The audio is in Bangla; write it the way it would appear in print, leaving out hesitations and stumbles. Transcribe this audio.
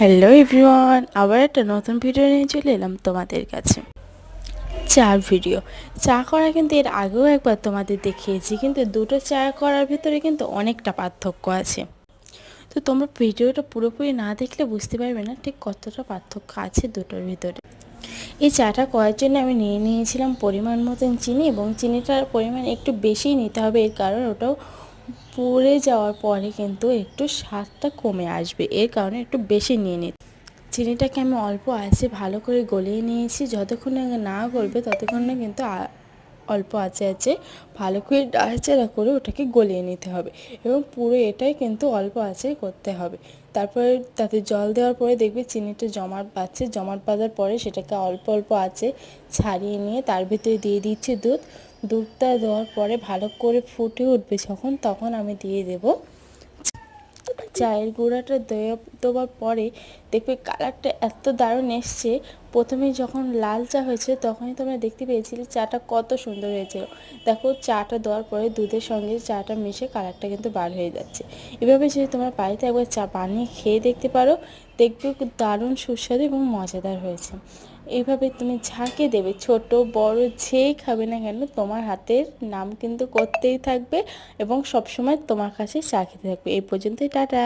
হ্যালো এভরিওয়ান, আবার একটা নতুন ভিডিও নিয়ে চলে এলাম তোমাদের কাছে। চার ভিডিও চা করা কিন্তু এর আগেও একবার তোমাদের দেখিয়েছি, কিন্তু দুটো চা করার ভিতরে কিন্তু অনেকটা পার্থক্য আছে। তো তোমরা ভিডিওটা পুরোপুরি না দেখলে বুঝতে পারবে না ঠিক কতটা পার্থক্য আছে দুটোর ভিতরে। এই চাটা করার জন্য আমি নিয়েছিলাম পরিমাণ মতন চিনি, এবং চিনিটার পরিমাণ একটু বেশিই নিতে হবে। এর কারণ ওটাও পুড়ে যাওয়ার পরে কিন্তু একটু স্বাদটা কমে আসবে, এর কারণে একটু বেশি নিয়ে নিতে। চিনিটাকে আমি অল্প আঁচে ভালো করে গলিয়ে নিয়েছি। যতক্ষণ না গলবে ততক্ষণ না কিন্তু অল্প আঁচে ভালো করে নাড়াচাড়া করে ওটাকে গলিয়ে নিতে হবে, এবং পুরো এটাই কিন্তু অল্প আঁচে করতে হবে। তারপরে তাতে জল দেওয়ার পরে দেখবে চিনিটা জমাট বাঁধছে। জমাট বাঁধার পরে সেটাকে অল্প অল্প আঁচে ছাড়িয়ে নিয়ে তার ভিতরে দিয়ে দিচ্ছি দুধটা দেওয়ার পরে ভালো করে ফুটে উঠবে যখন, তখন আমি দিয়ে দেবো চায়ের গুঁড়াটা দেওয়ার পরে দেখবে কালারটা এত দারুণ এসছে। প্রথমে যখন লাল চা হয়েছে তখনই তোমরা দেখতে পেয়েছিলে চাটা কত সুন্দর হয়েছিল। দেখো চাটা দেওয়ার পরে দুধের সঙ্গে চাটা মিশে কালারটা কিন্তু বার হয়ে যাচ্ছে। এভাবে যদি তোমরা বাড়িতে একবার চা বানিয়ে খেয়ে দেখতে পারো, দেখবে খুব দারুণ সুস্বাদু এবং মজাদার হয়েছে। এইভাবে তুমি যাকে দেবে, ছোট বড় যেই খাবে না কেন, তোমার হাতের নাম কিন্তু করতেই থাকবে এবং সবসময় তোমার কাছে চা খেতে থাকবে। এই পর্যন্তই, টাটা।